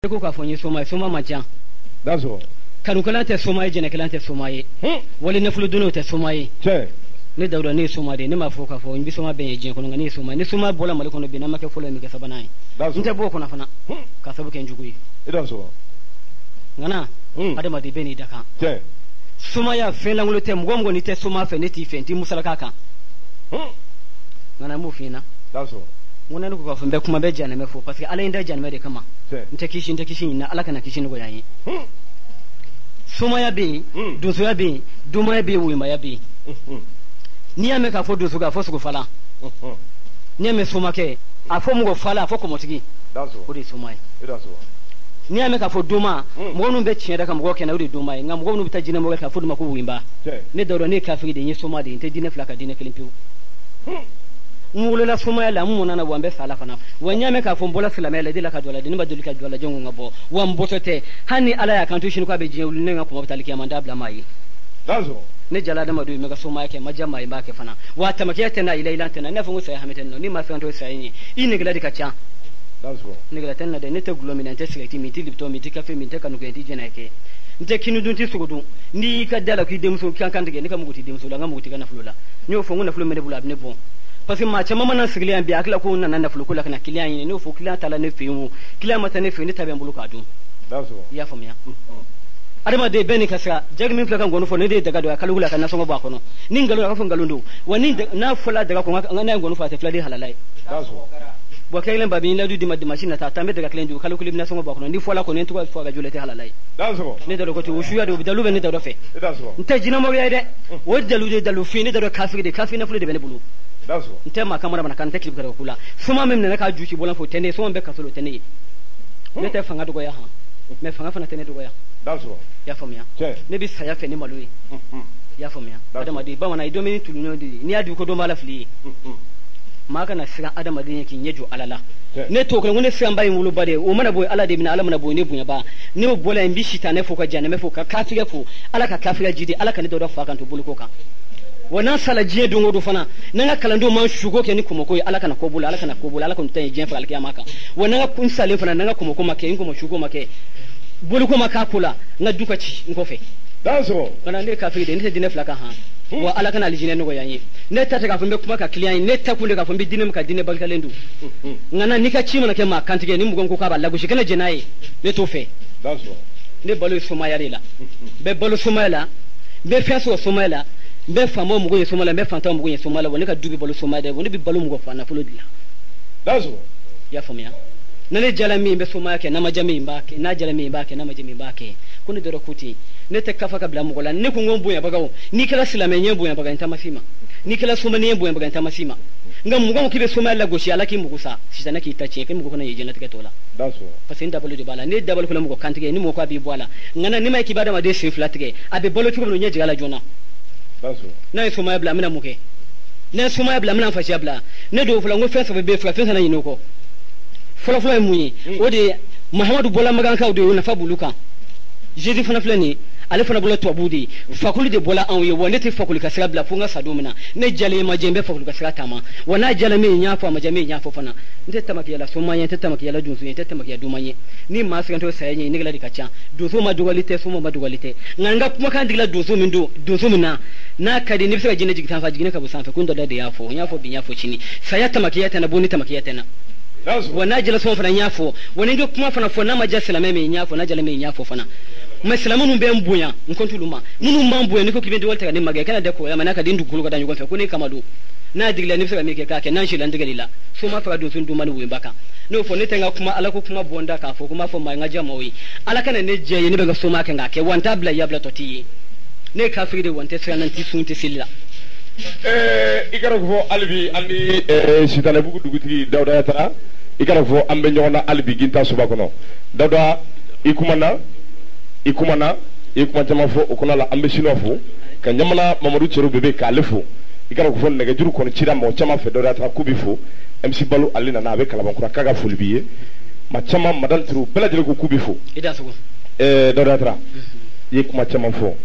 ko ka fonyi soma majan dazo kanu kala te soma je ne kala te soma ye wali ne fulu duno te soma ye ne dawda ne soma de ne ma fo ka fo nbi soma ben je ko ngani soma ne soma bola mal ko no bi na make folo mi ka sabana yi nte bo ko na fana ka sabu ken jugu yi dazo ngana adama de beni daka soma ya fe langulo te mgongo ni te soma fe ne ti fe nti musala kaka ngana mu fina dazo muna nuku ka fumbe kuma be jana me fo parce que ala inda jana me de kama nte kishin na ala kana kishin go yayi soma ya be dozo ya be duma ya be wima ya be ni ya me ka fo dozo ga fo sugo fala ni ya me soma ke a fo mugo fala a fo ko motigi dazo o de soma yi dazo ni ya me ka fo duma mo nu be tinya da kam go ke na o de duma yi ngam go nu be ta jina mo ka fo duma ko wimba ne dawro ne ka fi de ni soma de nte dine flaka dine kelimpiu ngulula suma la mumuna na wambe sala fana wanyame ka fombola silama la dila ka dola dini baduli ka dola jongo ngabo wambotote hani ala ya kantu shinu ka be je ulne ngako mabtali kiyamanda bla mai dazo ne jala da madu mega suma yake majama yi bake fana wata makiyata na ila ila tana na fungu sai hameten no ni ma fanto sai ni ini gila dika cha dazo ne gila tana da ne te glomina te selekti mi tilipto mi tikafe mi te kanu ke ti jena yake nte kinu dun ti sugudu ni ka dala ki demso kan kan dige ni ka muguti demso la ngamuguti kana fulula nyo fongu na fulu mede bula ne bon parce que ma chama mana sigilian bi akla ko nan na fulu kula kana kilian ni no fo kilian tala ne fiu kilian mata ne fiu ni tabe mbulu ka dum dazo ya famia adama de beni kasa jagmi fula kan gonu fo ne de daga do akala kula kana songo ba kono ni ngalo ka fo ngalo ndo wani na fula daga ko ngana gonu fa te fula di halalai dazo bo kailen babi ni ladu di machine ta tambe daga klen du kala kula na songo ba kono ni fola ko ne to fo ga julete halalai dazo ne do ko to shuya do dalu be ne do fe dazo nte jina mo ya de wo dalu fi ni do kafiri na fulu de bene bulu dazo ntema kamara bana kan tekli bukara kula suma mem ne ka juci bolan fo tene suma be ka solo tene ne te fanga dogo ya ha me fanga fana tene dogo ya dazo ya famia ne bi saya fe ni malui ya famia adama di ba wana idomini tulunyo di ni adu ko do mala fli maka na sira adama di yake nyejo alala ne to ko ngone sira mbayi wulu bade o mana boy ala de mina ala mana boy ne bunya ba ne mo bola mbi shita ne fo ka jana me fo ka kafiga fo ala ka kafiga jidi ala ka ne do fa kan to bulu ko kan wana sala jiye dungo do fana nanga kalando man shugo ke ni kuma koy ala kana ko bula ala kana ko bula ala kun tan jiye fa alkiyama ka wana kun sale fana nanga kuma kuma ke kuma shugo make bulu kuma ka kula nga duka ci ngo fe dazo kana ne ka fi de ne dine flaka ha wa ala kana alijine no yanyi ne tata ka fumbe kuma ka client ne ta kunde ka fumbe dine ka dine balkalendu ngana nika ci mana ke ma kantige ni mugon ko ka ba lagushi kana jenaye ne to fe dazo ne balu suma yarila be balu suma la be feso suma la be famo mugo ye somala be fanta mugo ye somala woni ka dubi balu somade woni bi balu mugo fana fulo dila dazo ya famia nale jalami be somaya ke na majami mbake na jalami mbake na majami mbake kuni doro kuti ne te kafa kabla mugo la ne ko ngombu ya bagawo ni kala silame nyembu ya bagawo ntamasima ni kala soma nyembu ya bagawo ntamasima ngam mugo kibe somala goshi alaki mugo sa sitana ki tache ke mugo kuna yejena tika tola dazo parce double de bala ne double kula mugo kantige ni mugo abi bwala ngana ni mai kibada ma de siflatige abe bolo kibo no nyeji gala jona na suma bla mina muke na suma bla mina fashi bla ne do fula ngo fesa be fula fesa na yinoko fula munyi o de muhammadu bola magan ka do na fabuluka jeudi fana flani ale fana bola to budi fakuli de bola an ye wonde te fakuli ka sira bla funga sadomina ne jale ma jembe fakuli ka sira tama wana jale me nya fa ma jame nya fa fana nte tamaki yala suma nya nte tamaki yala dunsu nte tamaki ya dumanye ni ma siganto sayenye ni gala dikacha dunsu ma dugalite suma ma dugalite nganga kuma kan digla dunsu mindu dunsu mina na kadi ni bisa jine jigitan fa jigine ka busan fa kun da yafo bin yafo chini saya tamaki yata na boni tamaki yata na wana jala suma fana nyafo wani ndo kuma fana fo na ma jasala me nyafo na jala me nyafo fana masalamu numbe mbuya nkontuluma munu mambuya niko kibende walta ne magay kana de ko ya manaka dindu kulu ga danyu gonfe ko ne kamadu na digla ni fisa meke ka ke nan shi lan digalila so ma fara dun sun dumani wi baka no fo ne tanga kuma ala ko kuma bonda ka fo kuma fo ma ngaja mawi ala kana ne je ni be ga so ma kan ga ke wanta bla ya bla toti ne ka fi de wanta sai nan ti sun ti silla ikara ko albi andi sitane bugu duguti dawda ta ikara ko ambe nyona albi ginta suba kono dawda ikumana ikuma fo okona la ambe sino fo ka nyamana mamadou chero bebe ka lefo ikara ko fo nege juru kono chira mo chama fe dawda ta kubi fo MC Balu alina na be kala bankura kaga fulbiye ma chama madal tru bela jere ko kubi fo ida so dawda tra ikuma chama fo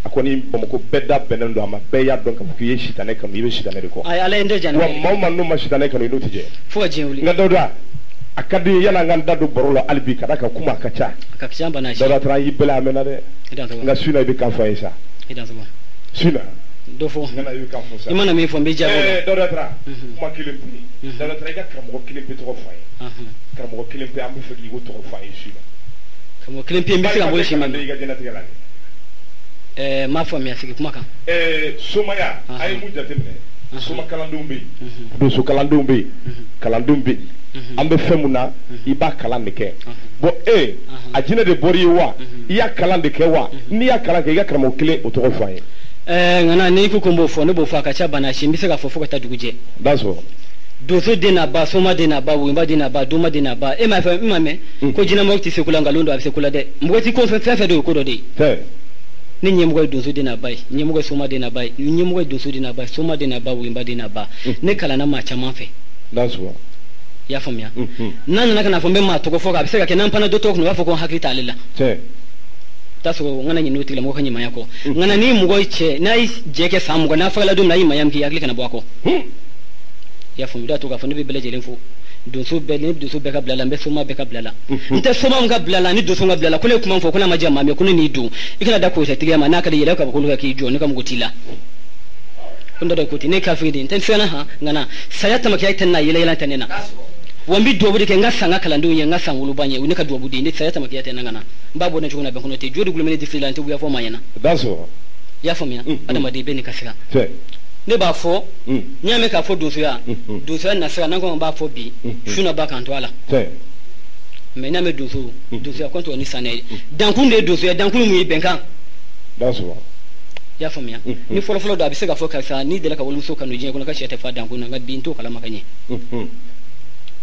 akoni bomako bedda benendo ama beya donc ko yeshi tane kam yibe shitane ko ay ala ende jana wa mawma no ma shitane kan no tije fo jeuli nga dawda akadi yana nganda do borola albi kada ka kuma kacha akakishamba na shi dara tra yibela amena de nga suna be kan faisa suna dofo ngana yu kan fosa imana mi fombe jabo dara tra kuma kilimpi dara tra ga kamo kilimpi to fai kamo kilimpi ambu fegi go to fai suna kamo kilimpi mbi fega bole shima ma fombe asiki kuma kan sumaya ay mujatemne suma kalandumbe do so kalandumbe ambe femuna iba kalande ke bo ajina de bori wa iya kalande ke wa ni ya kalande ga kramo kile o to faye ngana ne ku kombo fo ne bo fa ka cha bana shi mbise ga fo ka ta duguje that's all dozo de na ba soma de na ba wimba de na ba doma de na ba e ma fa mame ko jina mo ti se kula ngalondo abi se kula de mbo ti ko fe de ko do de ni nyemgo dozo de na ba nyemgo soma de na ba nyemgo dozo de na ba soma de na ba wimba de na ba ne kala na ma cha manfe that's all ya famia nan na kana fombe ma to ko foka biseka kenan pana do to ko fo ko hakita alilla taso ngana nyi notile mo kanyi mayako ngana ni mugo che na jeke samu ko na fala dum na yima yam ki yakli kana bwako ya famia to ka fo ne be bele jelen fo do so be ne do so be ka blala mbe so ma be ka blala nte so ma nga blala ni do so nga blala ko le kuma fo ko na majama me ko ni du ikana da ko se tigema na ka de yela ka ko ka ki jo ne ka mugutila kunda da kuti ne ka fi din tan fena ha ngana sayata makiya tan na yela tanena wambi dobu de ke ngasa ngakala ndo ye ngasa ngulu banye unika dobu de ne sayata makiya tan ngana mbabo na chukuna be kono te jodi gulumene di filante bu ya fo mayana daso ya fo miya adama de be ni kasira ne ba fo nyame ka fo doso ya na sira nango ba fo bi shuna ba kan to ala me na me doso ya konto ni sanai dankunde doso ya dankunu mu benkan daso ya famia ni folo do abisega fo kasa ni de la ka wolu so kanu je ko ka chete fa dankunu nga binto kala makanye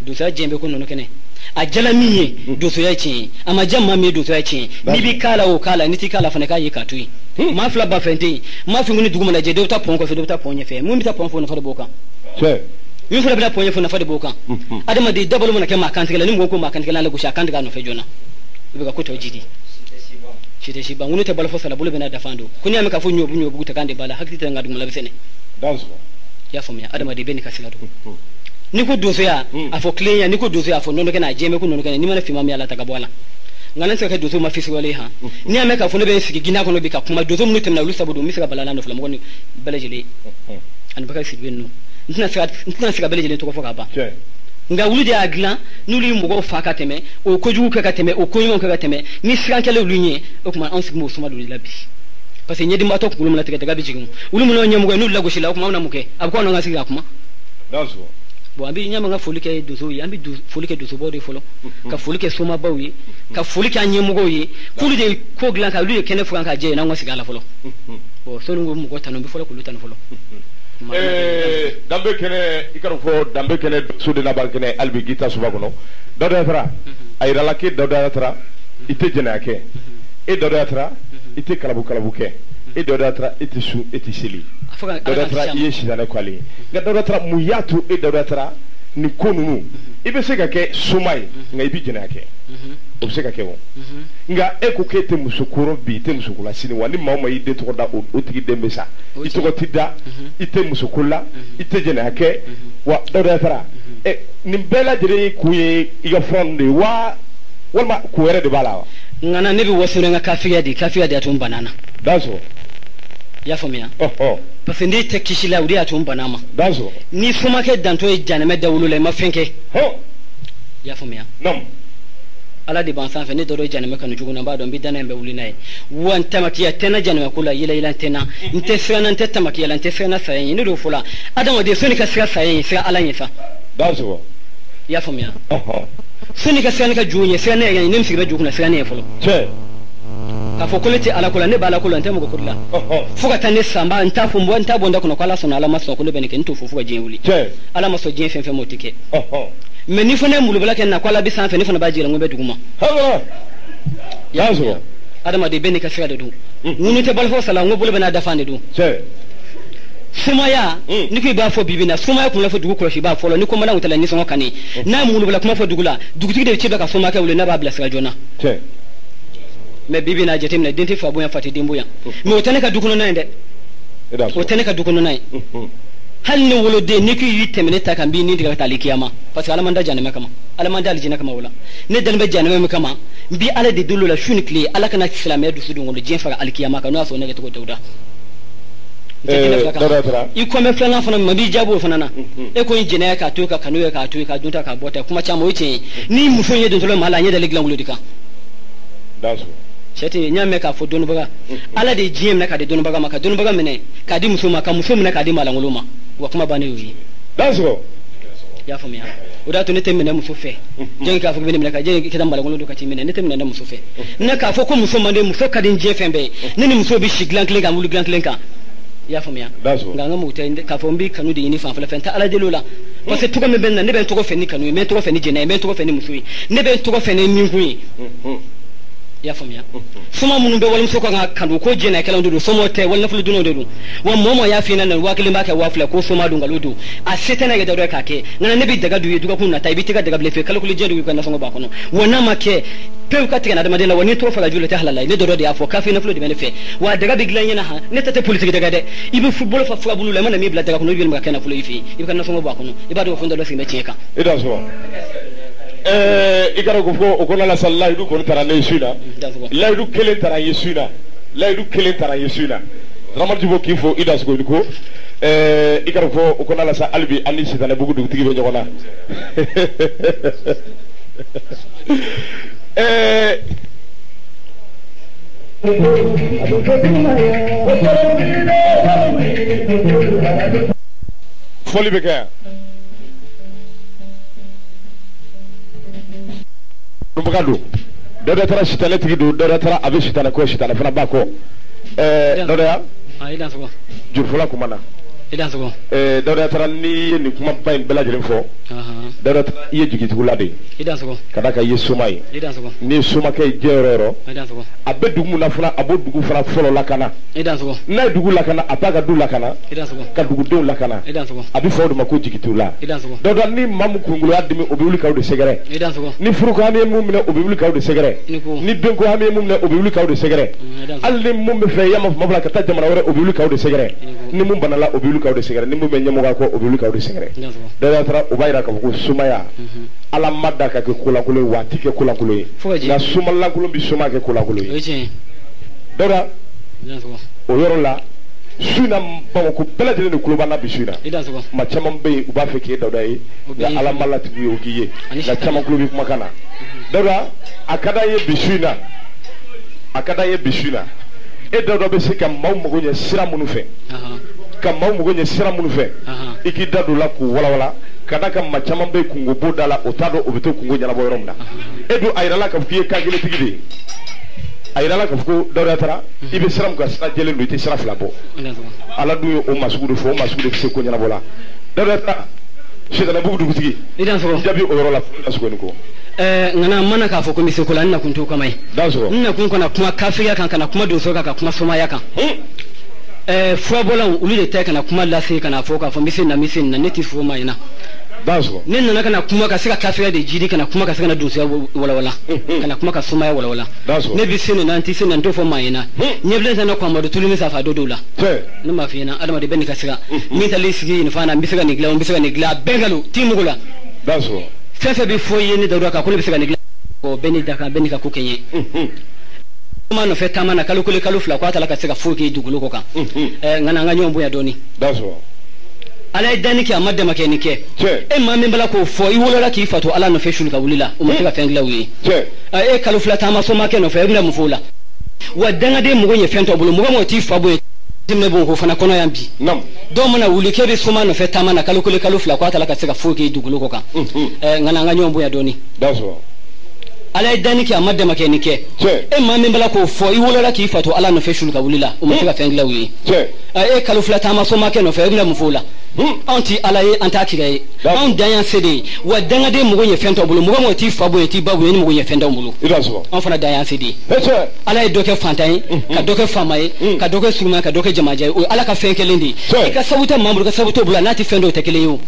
doso jembe ko no kene a jala miye doso ya chi ama jamma mi doso ya chi ni bi kala o kala ni ti kala fa ne ka yi katui ma fla ba fente ma fi nguni duguma na je do ta pon ko fe do ta pon fe mu mi ta pon fo na fa de boka mi fla bla pon fo na fa de boka adama de double mo na ke ma kan tigala ni mo ko ma kan tigala la go sha kan tigala no fe jona ibe ka ko to jidi chite shiba ngunu te bala fo sala bulu bena dafando kuni ameka fo nyobu ta kande bala hakiti ta ngadu ngala besene danso ya famia adama de beni kasila do niko dozo ya afo clean niko dozo ya afo nono kana jeme ko nono kana ni mana fima mi ala takabwala ngana se dozo ma fisi wale ha ni ameka fo no be sigi gina ko no bika kuma dozo mu temna lusa bodo misika bala no flam ngoni belejele an baka sibi no ntina sika belejele to ko foka ba nga wuludi agla nuli mugo faka teme o kojugu ka teme o koyimo ka teme ni sirankele lunye o kuma on sigmo suma do labi parce que nyedi mato ko lumna tege gabi jigum wulumu no nyam go nulu lago shila kuma na muke abko no ngasi kuma dazo bo ambi nyama nga folike dozo yi ambi folike dozo bo de folo ka folike suma bawi ka folike anyemu go yi kulude ko glan ka luye kene fukan ka je na ngasi gala folo bo sonu ngo mugo tanu bi folo ko lutanu folo dambe kene ikaro fo dambe kene sude na bankene albi gita suba kono dodo tra ay ralaki dodo tra ite jenake e dodo tra ite kalabu ke e dodo tra ite su ite sili dodo tra yeshi na kwali ga dodo tra muyatu e dodo tra ni konunu ibe seka ke sumai nga ibi jenake obseka ke wo nga eko ke te musukuro bi te musukula sini wani mama ide to da o tigi dembe sa ito ko tidda ite musukula ite jenake wa dodo tra ni bela jere kuye iga fonde wa wala kuere de bala ngana nebi wasure nga kafiya di atum banana dazo ya famia parce que ndi te kishila udi atum banama dazo ni fuma ke danto e janame dawulu le mafenke ya famia nam ala di ban sanfe ne doro janame kanu juguna ba don bidana embe wuli nay wan tamakiya tena janame kula yila tena nte sirana nte tamakiya nte sirana sayin ni do fula adamo de soni ka sira sayin sira ala nyesa dazo ya famia soni ka sira ka juunye sira ne ni msibe juguna sira ne folo che ka fo kolete ala kula ne bala kula nte mo ko kula fuka tane samba nta fumbo nta bonda kuno kala sona ala maso ko ne beneke nto fuka jenwuli che ala maso jen fenfe motike mais ni fone mulu bala ken na kwala bi sanfe ni fone ba jira ngombe duguma yazo adama de beni ka sira de du ngunu te bal fo sala ngobul bena dafande du che sumaya ni ko ba fo bibina sumaya kuma fo dugu ko shi ba fo ni ko mala ngutala ni songo kani na mulu bala kuma fo dugula dugutigi de ci be ka sumaka wule na ba bla sira jona che mais bibina jetim na denti fa boya fati dimbuya mais o tane ka dukuno nay de o tane ka dukuno nay hal ni wolode ni ki temene ta kan bi ni diga tali kiyama parce que ala manda janama kama ala manda aljina kama wala ne dan be janama kama bi ala de dulu la shuni kli ala kana islamiyya du sudu ngolo jen fara alkiyama kanu aso ne to ko tawda i kome flana fana mabi jabo fana na e ko injina ka to ka kanu ka to ka dunta ka bota kuma chama wuce ni muso ye don tolo mala nya da leglan wulo dika daso shati nyame ka fo donu baga ala de jiem na ka de donu baga maka donu baga mene ka di muso maka muso mene ka di mala nguluma wa kuma bane yi daso ya fami ya oda to ne temene muso fe jen ka fo bene mene ka jen ki dan mala ngulu ka ti mene ne temene muso fe na ka fo ko muso mande muso ka din je fembe ne ni muso bi shiglan klenga mulu glan klenga ya famiya nga ngamu te ka fombi kanu de yini fanfala fenta ala de lola parce que tuko me benna ne ben tuko feni kanu me tuko feni jena me tuko feni musui ne ben tuko feni mingui ya famiya suma munu be walum soko nga kanu ko jena kala ndu somo te wal naflu duno dedu wa momo ya fina nan wa kilima ka wafla ko soma dunga ludu a setena ga dawre kake ngana ne bi daga duye duga kunna tay bi tiga daga blefe kala kuli jedu ko na songo ba kono wana make pew katika na madina wani to faga julete halala ne dodo de afo kafi na flo de benefe wa daga biglan yana ha ne tete politique daga de ibi football fa fa bulu le mana mi bla daga kono yel makana flo yifi ibi kan na songo ba kono ibado fo ndalo sime cheka ida so igara ko ko ko la sallallahu du ko tara ne suna la du kelen tara yesuna la du kelen tara yesuna ramal jibo kifo ida so ko igara ko ko la sa albi ani sitane bugu du tigi be nyogona foli be kaya mbagadu dada tara sitane tigi do dada tara abe sitane ko sitane fana bako dada ya ida so jurfula kumana ida so dada tara ni kuma bayin belajirin fo dada tara iye jigi tugulade ida so kada ka yesumai ida so ni suma kay jeroro ida so abe dugu na fana abo dugu fana folo lakana ida so na dugu lakana apaga du lakana ida so ka dugu do lakana ida so abi fo do mako jigi tula ida so dada ni mamu kungulo adimi obiwuli kawde segere ida so ni furuko hame mumne obiwuli kawde segere ni benko hame mumne obiwuli kawde segere alli mumbe fe yama mabla ka tajamara wore obiwuli kawde segere ni mum banala obiwuli kawde segere ni mumbe nyamuga ko obiwuli kawde segere dada tara ubayra ka ko sumaya ala madda ka ke kula kulo wati ke kula kulo na sumalla kulo bi suma ke kula kulo dada o yoro la suna bawo ko beladele ne kulo bana bi suna ma chamam be u ba fe ke dada yi ya ala malati bu yogiye na chamam kulo bi kuma kana dada akada ye bi suna e dada be se ka maw mo nya sira munu fe ka maw mo nya sira munu fe iki dadu la ku wala wala kada kam ma chamam be kungo bodala o tado o beto kungo nyala boy romna edu ayrala ka fiye ka gele tigide ayrala ka ko dawda tara ibe siram ko sa jele no te sira flabo ala du o masudu fo masudu se ko nyala bola dawda tara sheda na bugu du tigi idan so jabi o rola asko ko ngana mana ka fo ko mi se ko lan na kunto kamai dan so nna kun kona kuma kafiriya kan kana kuma doso ka kuma soma ya kan fo bolan ulu de ta kana kuma lase kana fo ka fo misin na neti fo mai na daso nin na kana kuma ka sika kafiriya de jidi kana kuma ka sika na doso wala kana kuma ka soma ya wala ne bi sin na anti sin na to fo mai na nyeblen sana kwa madu tulimi sa fa dodola ne ma fi na adama de ben ka sika mi tali sigi ni fana bisika ni gla bengalo timugula daso fefe bi fo yeni da ka ko le bisika ni gla ko beni da ka beni ka ko kenye kuma no feta mana kalukule kalufla kwa tala ka sika fo ke dugulo ko kan ngana nga nyombo ya doni daso ala idani ki amadde makenike e ma membala ko fo i wolola ki fato ala no fe shulu ka wulila o mutaka fengla wi e kalufla ta ma so ma ke no fe ngla mufula wadanga de mugo nye fento bulu mugo mo ti fa bo timne bon ko fana kono yambi nam do mana wuli ke be so ma no fe ta mana kalukule kalufla kwa tala ka sika fo ke dugulo ko kan ngana nga nyombo ya doni daso ala idani ki amadde makenike e ma membala ko fo i wolola ki fato ala no fe shulu ka wulila o mutaka fengla wi e kalufla ta ma so ma ke no fe ngla mufula anti ala ye anta kire an danyan sede wa danga de mugo ye fento bulu mugo mo ti fabo ye ti babu ye mugo ye fento bulu an fana danyan sede ala ye doke fantain ka doke famaye ka doke suma ka doke jamaje o ala ka fenkelendi e ka sabuta mamuru ka sabuto bula nati fendo tekele yo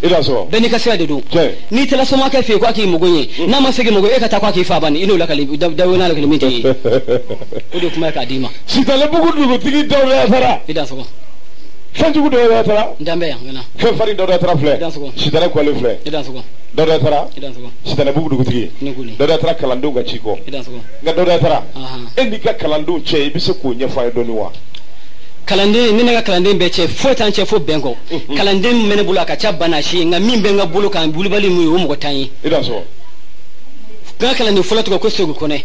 beni ka sira de do ni tela soma ka fe ko aki mugo ye na ma sege mugo e ka ta ko aki fabani ino la kali dawona la kali miti o de kuma ka dima sitale bugu dugo tigi dawle afara ida so fanjugu do da tara ndambe ngana fe fari do da tara fle sitana ko le fle idan sugo do da tara sitana bugu dugutigi do da tara kalandu ga chiko idan sugo nga do da tara endi ka kalandu che bi se ko nya fa do ni wa kalande ni nga kalande be che fo tan che fo bengo kalande mene bulu aka cha bana shi nga min benga bulu kan bulu bali mu wo mo tanyi idan so ga kalande fula to ko segu kone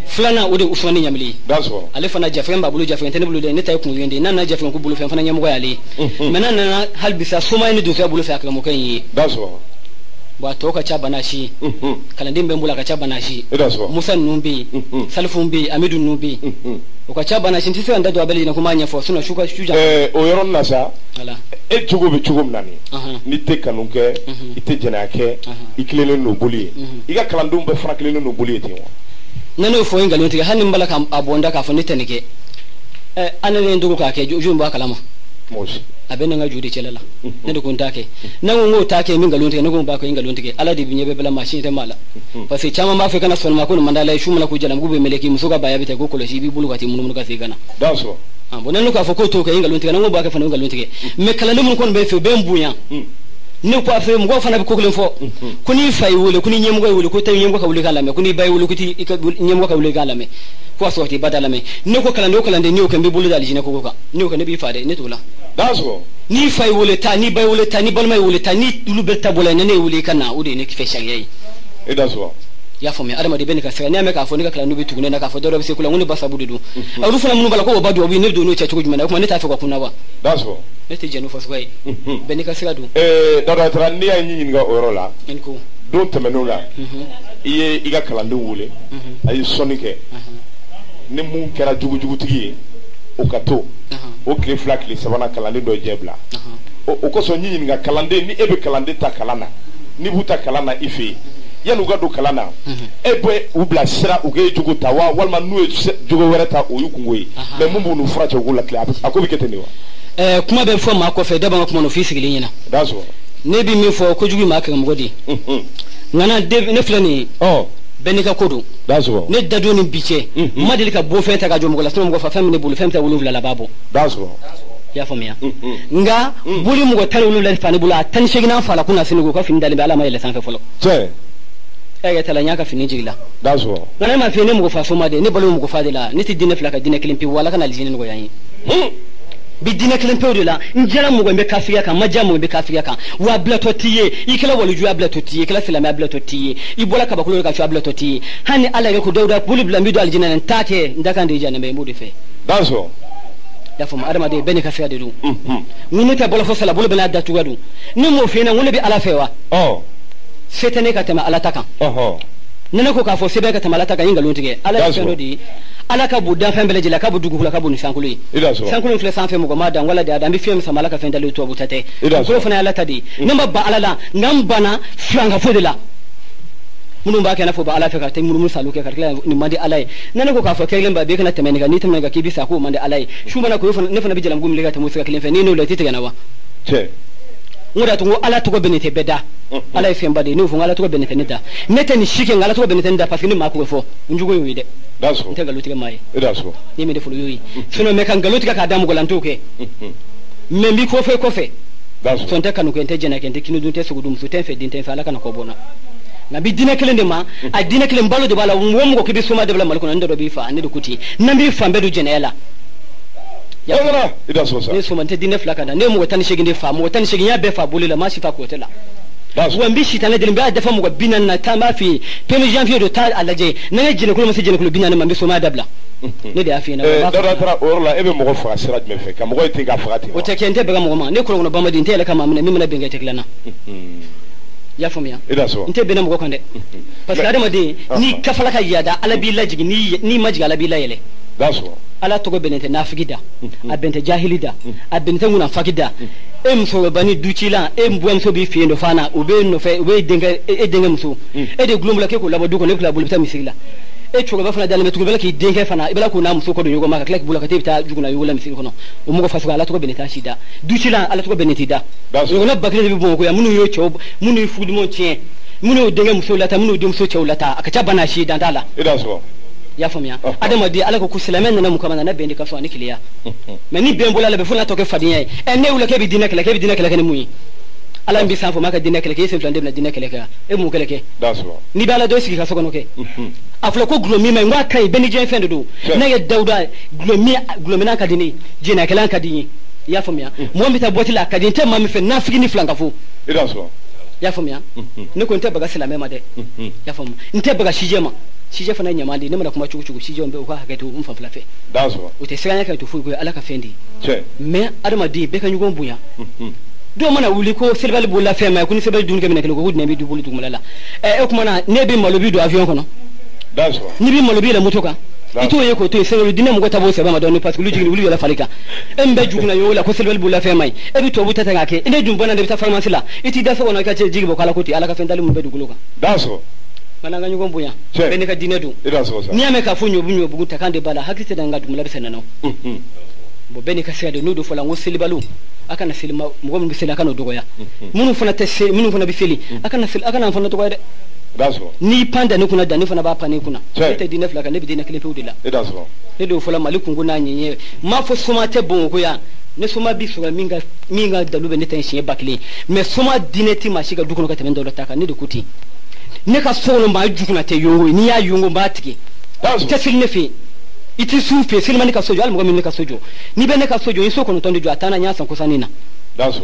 fulana ode usmani nyamli daso ale fana jafen ba bulu jafen tane bulu de ne tay kun yende nan na jafen ko bulu fen fana nyamu yale menan na halbisa suma ni do fa bulu fa ka mo kan yi daso ba to ka cha bana shi kalande be bulu ka cha bana shi musa numbi salfu numbi amidu numbi o ka cha bana shi tisi anda do abeli na kuma nya fo suna shuka shuja o yoron nasa ala e jugo be jugo nani ni te kanunke ite jenake ikilele no buli iga kalandum be frakilele no buli te nano fo inga lonti hanni mbala kam abonda ka fo nitenike anane ndugo ka ke jumba kalama moshi abena nga judi celela ne do kuntake nango ngo take min galonti ne go ba ko inga lonti ala di binye be bela machine te mala parce que chama ma fe kana son ma ko mandala shumala ku jala ngube meleki musuka baya bite go kolo shi bi bulu kati mun ka se kana daso bonan ka fo ko to ka inga lonti nango ba ka fa inga lonti me kala ndum kon be fe be mbuya ne ko afa mo fana ko ko fo kuni fay wole kuni nyem go wole ko tay nyem go ka wole kala me kuni bay wole ko ti nyem go ka wole kala me ko so ti badala me ne ko kala ndo kala de ne ko be bulu dal jine ko ka ne ko ne bi faade ne to la daso ni fay wole ta ni bay wole ta ni balmay wole ta ni dulu be tabola ne wole kana ude ne kife shariyi e daso ya fo me adama de ben ka sera ne me ka fo ne ka kala no bi tugune na ka fo do be se kula ngune basa bududu awru fana mun bala ko badu obi ne do no cha chugo jumana ko ne ta fe ko kuna ba daso ne te jenu fo so way ben ka sera du do tra ni ay nyi nga orola en ko do temenula iye iga kala ndo wole ay sonike ne mun kera jugu jugu tigi o kato o kre flakli sabana kala ndo jebla o ko so nyi nga kala ni ebe kala ta kala na ni buta kala na ife yanu ga do kala na ebe ubla sira uge jugu tawa walma nu jugu wereta o yukungoi me mumbu nu fracha gula kle akobi keteni wa kuma be fo ma ko fe daba kuma no fisili nyina daso ne bi mi fo ko jugu ma ka mgodi ngana de ne flani benika kodo daso ne dado ni biche madeli ka bo fe ta ga jomo la somo go fa famine bulu femta wulu la babo daso ya famia nga buli mu go tan wulu la fani bula tan shegina fala kuna sinigo ka fin dalibe ala ma yele sanfe folo ega tala nyaka fini jigila daso ngana ma fini mu go fa soma de ne balo mu go fa de la ne ti dine flaka dine klimpi wala kana aljini go yanyi bi dine klimpi de la njala mu go be kafiya kan majja mu be kafiya kan wa blato tiye ikela walu ju blato tiye kala filama blato tiye ibola ka bakulo ka chu blato tiye hani ala ga ku dawda bulu blambi do aljina nan take ndaka de jana be mu de fe daso ya fo adama de beni kafiya de du ngunu ta bola fo sala bulu bela da tugadu ni mo fina ngulu bi ala fewa setene ka tema ala takan nana ko ka fo sebe ka tema ala takan inga lontige ala fendo di ala ka budda fembele jila ka budugu kula ka bunu sankulu sankulu fle sanfe mo ma dan wala da dambi fem sama ala ka fenda le to butate ko fana ala tadi namba ba ala la ngambana franga fodela munum ba kana fo ba ala fe ka te munum salu ke ka kala ni mandi alai nana ko ka fo kelen ba be kana temeni ga ni temeni ga kibisa ko mandi alai shumana ko fo ne fana bi jalam gum le ga te musika kelen fe ni no le tite gana wa ngoda to ala to go benete beda ala femba de no fo ala to go benete nida nete ni shike ngala to go benete nida parce que ni mako fo njugo yoyi de daso nte galuti mai daso ni me de fo yoyi sino me kan galuti ka damu go lanto ke me mi ko fe daso to nte kanu ko nte jena ke nte kinu dunte so gudum so ten fe dinte fa ala kana ko bona na bi dina kelen de ma a dina kelen balo de bala wom go ke bi suma de bala malko ndo do bi fa ne do kuti nambi fa mbedu jenela yagara ida sosa ne sumante dine flaka da ne mu watan shigin de fa mu watan shigin ya be fa bulila ma shi fa ko tela wambi shi tana dilin ba da fa mu ga binan na ta ma fi pemi janvier de ta alaje ne jine ko mo se jine ko binan ma be so ma dabla ne da afi na ba da tra orla ebe mo go fa siraj me fe ka mo go tinga fati o te kente be ga mo ma ne ko no ba ma din tele kama mi na be ngate klana ya fumia ida so nte be na mo go kande parce que adama de ni kafala ka yada alabi lajigi ni majiga alabi la yele daso ala togo benete nafigida abente jahilida abente nguna fakida emso bani duchila embuamso bi fiendo fana ube no fe ube denga muso e de glumla ke ko labo duko ne kula bulita misigla e choga ba fana dal metu bela ki denga fana ibela ko na muso ko do yogo maka klek bulaka tebita juguna yogo misigla kono o mugo fasuga ala togo benete shida duchila ala togo benete da yogo na bakle bi bon ko ya munu yo chob munu fudu mon tien munu denga muso lata munu dum so chawlata akacha bana shi dandala ida so ya famiya adama di ala ko kusilamen na mukamana na bendi kaso ani kiliya mais ni ben bola la be funa to ke fadiye e ne wula ke bi dina kala ke muyi ala mbi sanfo maka dina kala ke se flande na dina kala ka e mu kala ke ni bala do sigi kaso kono ke afla ko glomi mai ngwa kai beni je fende do na ye dawda glomi na kadini jina kala kadini ya famiya mo mbi ta boti la kadini te mami fe na figi ni flanga fo ya famiya ne ko nte baga silame ma de ya fam nte baga shijema shije fana nyamandi ne mana kuma chuchu shije on be ko haka to umfa flafe o te siranya ka to fu ko ala ka fendi mais adama di be kan yugon bunya do mana wuli ko silbal bulla fe ma ko ni silbal dun ke men ko hudne bi du bulu du mulala e kuma na ne bi malobi do avion kono ni bi malobi la motoka ito ye ko to silbal dinne mo ko tabo se ba ma don parce que lu jigi wuli la falika embe juguna yo la ko silbal bulla fe mai e bi to buta ta ke ine dum bona de ta pharmacie la iti da so wona ka ce jigi bo kala ko ti ala ka fendali mo be du guluka mana ganyu gombunya bene ka dinedu ni ame ka funyo bunyo bugu takande bala hakite danga dum labi senano bo bene ka sede nudo fola ngo selibalu akana selima mo gom bisela kana dogoya munu fona tesse munu fona bifeli akana fona dogoya de ni panda ne kuna dani fona ba pane kuna te dine fla ka ne bidine kele pewdila ne do fola maliku nguna nyenye ma fo suma te bon ko ya ne suma bi so minga dalube ne tan shiye bakli mais suma dineti ma shiga dukono ka temendo taka ne de kuti ne ka solo ma jukuna te yongo ni ya yongo ba tike ta silne fe iti sufe silma ne ka sojo al mo ne ka sojo ni be ne ka sojo yiso kono tondo jo atana nya san kusanina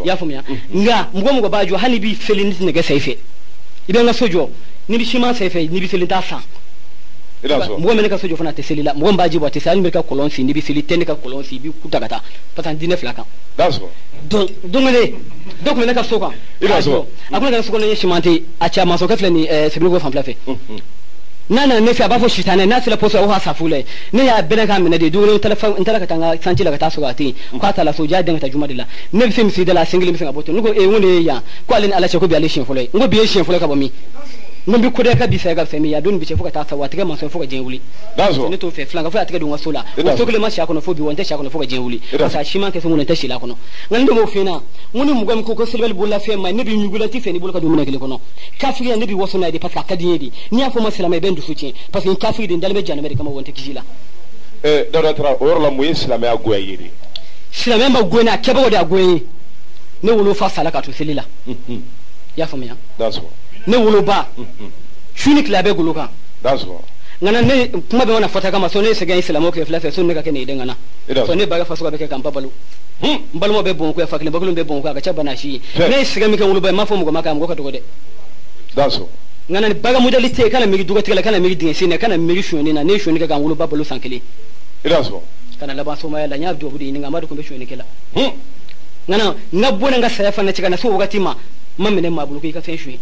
ya fumya nga mo ba jo hani bi felin ne ga saife ibe nga sojo ni bi shima saife ni bi felin da san mo ne ka sojo fana te selila mo ba ji bo te sal me ka kolonsi ni bi feli ten ka kolonsi bi kutagata patan dine flaka donc ne ka soka akuna ka soko ne shimante acha maso ka flani sebno go famplafe nana ne fa ba fo shitane na sila poso o ha safule ne ya bena ka mena de duro telefon intala ka tanga santi la ka taso ga ti ko ta la so ja den ta jumadilla ne bi femi si de la single mi singa boto ngo e wone ya ko alen ala che ko bi ale shin fulay ngo bi shin fulay ka bomi ngo bi ko de ka bi sa ga femi ya don bi che fuka ta sawa tiga man so fuka jenwuli ne to fe flanga fu atiga dunga sola o to kle ma sha kono fo bi wonte sha kono fuka jenwuli sa shima ke so ngone ta shila kono ngande mo fena ngoni mu gam ko silbel bulla fe ma ne bi nyugula ti fe ni bul ka dumuna kele kono kafiri ne bi wasona de parce que kadiyedi ni afo ma silama ben du soutien parce que kafiri de dalbe janame de kama wonte kishila dawda tra or la moy silama agoyedi silama ma goyna keba wodi agoyi ne wolo fa sala ka to selila ya famiya ne wolo ba shuni klabe guluka ngana ne kuma be wana fota kama so ne sega islamo ke flafe so ne ka kene idengana so ne baga faso be ke kamba balu mbalo mo be bon ko ya fakle bagulu be bon ko ga chabana shi ne sega mi ke wolo ba ma fo mo maka mo ko to gode ngana baga modalité kana mi duga tigala kana mi dinga sine kana mi shoni na ne shoni ka wolo ba balu sankele kana la ba so ma la nya do budi ni ngama do ko be shoni kela ngana ngabona nga saya fana chikana so wakati ma mamene mabulu ko ka fen shoni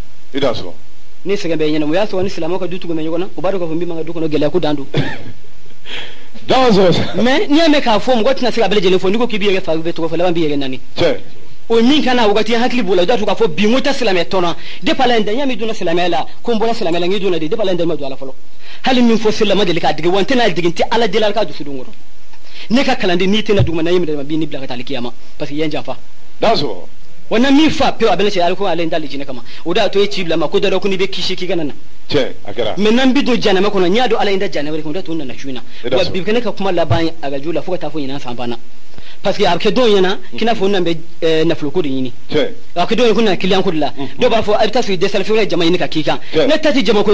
ni sega be nyana mo yaso woni silamo ka dutu go menyo na ubado ko fumbi manga duko no gele ko dandu mais ni ame ka fo mo gotina sega bele jele fo ndiko kibiye fa be to fo la biye nani o min kana wakati hakli bula da to ka fo bi ngota silame tona de pala nda nyami duna silame la ko mbola silame la ngi duna de pala nda ma do ala folo hal min fo silama de ka dige wonte na diginti ala delal ka du sudungoro ne ka kalande ni tena duma na yimi de ma bi ni bla ka talikiyama parce que yanja fa wannan mi fa pe abin ce alko alen daliji ne kama oda to yi cibla ma ko da ku ni be kishi ki ganana akara men nan bido jana ma kono nya do ala inda jana ko da to na shuna wa bi kana ka kuma laban aga jula fuka ta fo ina san bana parce que abke don yana kina fo nan be na flo ko din yini abke don kuna kilian ko dilla do ba fo abta fi de sal fi jama ni ka kika na tati jama ko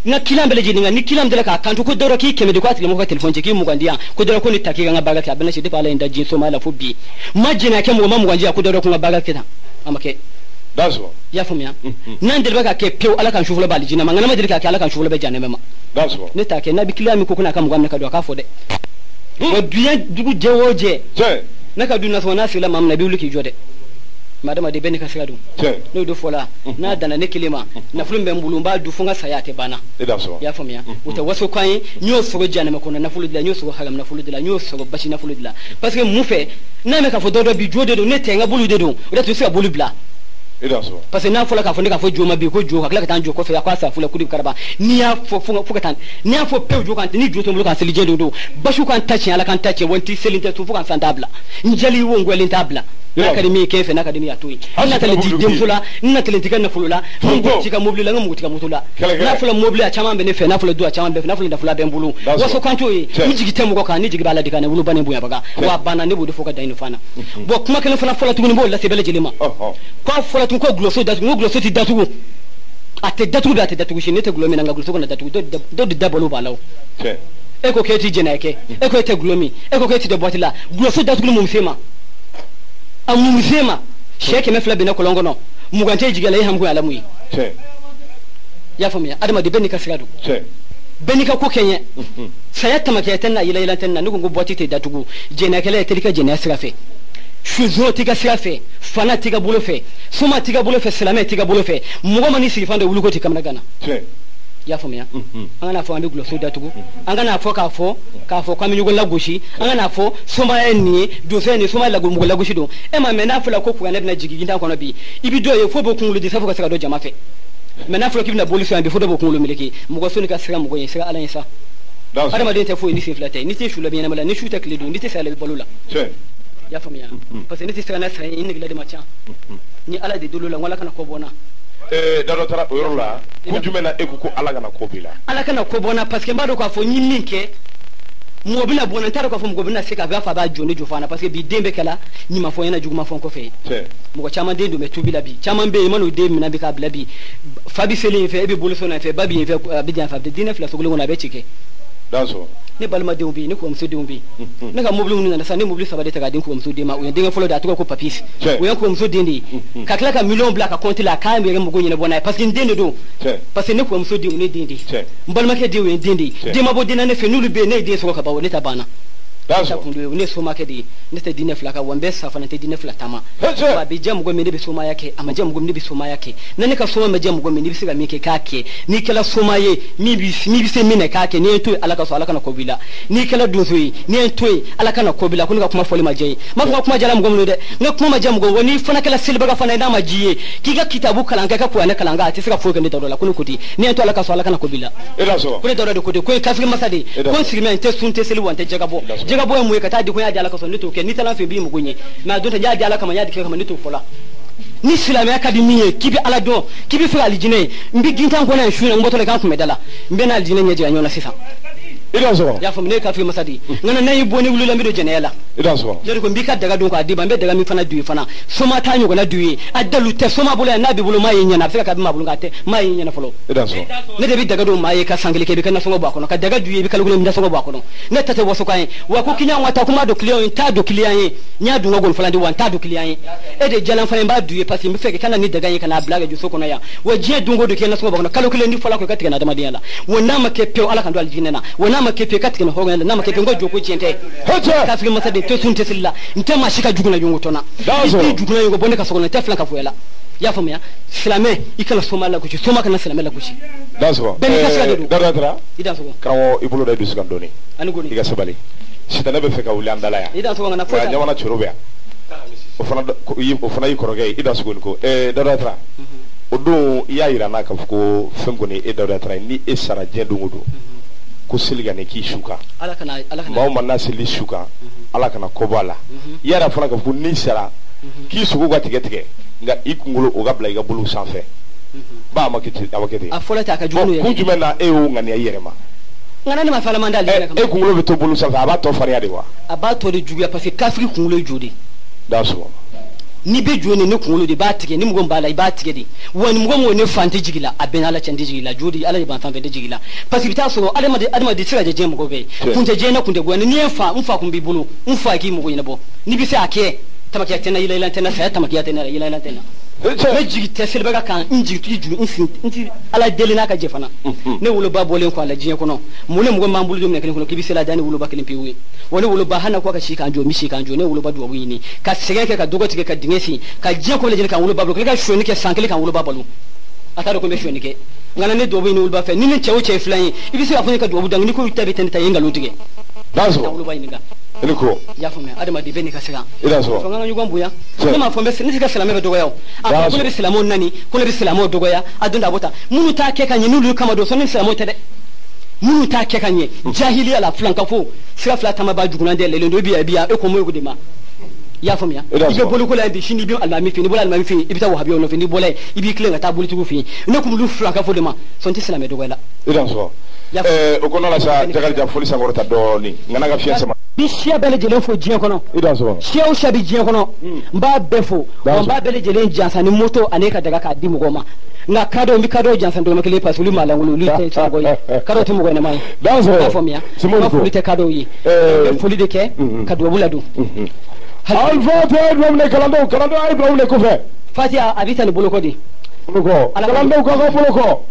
na kilan bele jini ni kilan dela ka kanto ko doro ki keme de ko atile mo ka telefon ki mu gandiya ko doro ko ni takika nga baga ka abin ce de pala inda jin so mala fo bi majina ke mo ma mu gandiya ko doro ko nga baga kita amake ya fumya nan delba ka ke pew ala kan shufula bali jina mangana madil ka ala kan shufula be janeme ma ne ta ke nabi kilami ko kuna kam gamna ka do ka fode wa duya dugu jewoje na ka dunna so na sila mam nabi ulki jode madama de ben ka sigadu no do fola na dana ne kilima na fulum be mbulu ba du funga sayate bana ya fumya uta waso kwai nyo so janeme ko na fulu dila nyo so hagam na fulu dila nyo so bashi na fulu dila parce que mu fe na me ka fo do bi jode do ne tenga bulu de do uta to siga bulu bla parce que na fola ka fo ne ka fo joma bi ko jo ka kala ka tan jo ko fe ya kwasa fula kudi karaba ni ya fo fuka tan ni ya fo pe jo kan ni jo to mu kan selije do bashu kan tachi ala kan tachi wonti selinte to fuka san dabla njali wo ngwelin tabla na academy ke fe na academy atoyi na tele di demfula na tele tika na fulula ngo tika mobile la ngo tika mutula na fula mobile a chama bene fe na fula do a chama be na fula da fula ben bulu waso kwanto yi ni jigi temu ko kan ni jigi bala dika ne bulu bane buya baga wa bana ne bodu foka dai no fana bo kuma kele fana fula tuguni bo la se bele jelima ko fula tun ko gloso da ngo gloso ti datugo ate datugo shi ne te glomi na gloso ko na datugo do dabolo balaw eko keti jenake eko ete glomi eko keti de botila gloso datugo mo mfema amumsema sheke mefla bina kolongo no mugante jigala hamgu ala muyi ya famia adama de benika sigadu benika ko kenye sayata makete na ila ila tanna nugo boti te datugu jena kala telika jena sirafe shuzo tiga sirafe fana tiga bulofe suma tiga bulofe salame tiga bulofe mugo mani sifande wulugo tikamna gana ya famia angana fo ambi gloso datugu angana fo ka fo kwa minyugo lagushi angana fo soma eni do fe ni soma lagu mugo lagushi do e ma mena fo la ko kwa na jigi ginda kono bi ibido ye fo bokun lu di safo ka saka do jama fe mena fo kibna bolu ambi fo do bokun lu miliki mugo soni ka sira mugo yin sira ala yin sa adama de te fo ni siflate ni te shula bi na mala ni shuta kledo ni te sala bolula ya famia parce que ni te sira na sira ni gila de macha ni ala de dulula wala kana ko bona daro tara yorola kujumena ekuko ala kana ko bona parce que mbado ko fo nyiminke mo bina bona taro ko fo mo bina seka ba fa ba joni jofana parce que bi dembe kala ni ma fo yana juguma fon ko fe mo ko chama dendo me tubila bi chama be manu de mina bi ka bla bi fa bi fele fe be bolu sona fe ba bi fe bi jan fa de dina fla so golo na be chike danso ne balma de umbi ne ko mso de umbi ne ka moblu mun na sa ne moblu sabade ta ga din ko mso de ma o yende folo da to ko papis o yan ko mso de ndi ka kala ka million black ka compte la ka mbere mo go nyina bona parce que ndende do parce que ne ko mso de ne dindi balma ke de o ndindi de ma bo de na ne fe nulu be ne de so ka ba o ne ta bana danso kundu ne so ma ke de ne te dine flaka wambe safa na te dine flatama ba be jam go me ne be so ma yake ama jam go me ne be so ma yake na ne ka so ma jam go me ne be siga me ke kake ni kala so ma ye mi bi se me ne kake ni to alaka so alaka na ko bila ni kala do so yi ni to alaka na ko bila kun ka kuma foli ma je ma kuma jala mo de ne kuma ma jam go woni fana kala silba ga fana na ma jiye ki ga kitabu kala ga ka ko ne kala ga ati siga fo ga ne dola kun kuti ni to alaka so alaka na ko bila ila so kun dola de ko de ko ka fili masade kon sirme te sunte selu wante jagabo jagabo mu ka ta di ko ya jala ka so ni to ke ni talan fe bi mu gonye ma don ta ya jala kama ya di kama ni to fola ni silama academy kibi ala do kibi fi aljine mbi gintan ko na shuna mboto le kan ku medala mbe na aljine nyeje anyo na sisa ida so ya fam ne ka fi masadi ngana nayi boni wulula mi do jenela ida so jeri ko mbi ka daga don ko adiba mbe daga mi fana duyi fana soma ta nyugo na duyi adalu te soma bula na bi bulu mayi nyana fika ka bi ma bulu ngate mayi nyana folo ida so ne de bi daga do mayi ka sangile ke bi kana songo ba kono ka daga duyi bi kalgulo mi da songo ba kono ne tata waso kai wa ko kinya wata kuma do client ta do client nya du ngol fala ndi wan ta do client e de jalan fala mba duyi parce que mi feke kana ni daga yin kana blaga ju sokono ya wa je dungo do ke na songo ba kono kalgulo ndi fala ko ka tigana da madiyala wona ma ke pe ala kan do aljinna wona ma ke pe ka tigana hoga na ma ke pe ngo joko ciente ka fi masade to sunte silla nte ma shika juguna yungo tona ni juguna yungo bonne ka sokona te flanka fuela ya famu ya silame ikala soma la kuchi soma kana silame la kuchi daso ben ka sala do dara ida so krawo ibulo da dusu kan doni ani goni diga sabali sitana be feka wuli andala ya ida so ngana fota ya wana churubya o fana yikoroge ida so gon ko dara tra odo ya ira na ka fuko fengoni dara tra ni esara jedu ngudu ko silga ne ki shuka ala kana ma manna sili shuka ala kana ko bala yara fana ka fu ni sara ki sugo ga tige nga ikungulu o ga bla ga bulu sanfɛ ba maketi a fola ta ka junu ku jumena e o ngani yerema ngana ni ma fala mandal e kungulu be to bulu sanfɛ aba to fariya de wa aba to de juguya parce que kafri kungulu jodi daso ni be joni ne kungulu de ba tige ni mugo mbala ba tige de woni mugo ne fanti jigila abena la chandi jigila jodi ala ban sanfɛ de jigila parce que ta so adama de sira je mugo be kunte je na kunde gwani ni mfa kumbi bulu mfa ki mugo ne bo ni bi se ake tamaki tena ila ila tena saya tamaki tena ila ila tena ne jigi tesel baga kan inji tiju inti ala delina ka jefana ne wulo ba bolen ko ala jiye kono mule mugo mambulu jom ne kan kono kibisela dani wulo ba kelin piwi woni wulo ba hana ko ka shika anjo mi shika anjo ne wulo ba duwa wini ka sege ka dogo tige ka dingesi ka jiye ko le jeni kan wulo ba blo ka shoni ke sankele kan wulo ba balu ataro ko be shoni ke ngana ne do wini wulo ba fe ni ne chewo che flan ibisi afuni ka do dang ni ko tabe tan tayenga lutige daso wulo ba yinga eliko ya fome adama de beni kasira ida so so ngana nyugwa mbuya ne ma fombe ni siga salame be dogoya a ko le salamo nani ko le salamo dogoya adunda bota munu ta ke kan yinu kama do so ni salamo tede munu ta ke kan ye jahiliya la flanka fo sira fla tama ba juguna de le ndo biya e ko mo yugudema ya famiya ibe bolo ko la bi shini bi almami fi ni bola almami fi ibita wahabi ono fi ni bola ibi kile ngata bolo tugu fi ne kum lu franka fo de ma son ti islam do wala idan so o kono la sa jagal ja foli sangoro ta do ni ngana ga fiyen sama bi shia bele jelen fo jiyan kono idan so shia o shabi jiyan kono mba befo mba bele jelen jansa ni moto aneka daga ka di mugoma nga kado mi kado jansa do makele pasuli malangulu li te chago yi kado ti mugo ne mai dan so famiya ma foli te kado yi foli de ke kado buladu alfa te dum kalando ay dum ne ko fe fatia abita ni boloko di boloko kalando ko boloko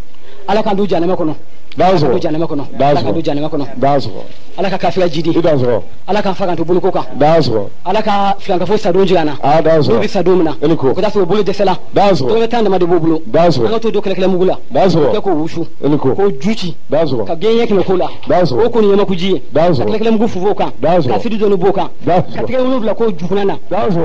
ala kan du jana makono dazo du jana makono ala kan du jana makono dazo ala ka kafia jidi dazo ala kan fagan to boloko ka dazo ala ka fianga fo sado jana dazo do bi sado mna ko da so bolo de sela dazo to tande ma de bobulo dazo ala to do kele mugula dazo ko wushu ko juci dazo ka genye kele kola dazo ko ni yama ku jiye dazo kele mugu fu voka dazo ka fidu do no boka dazo ka tege wulu ko jukunana dazo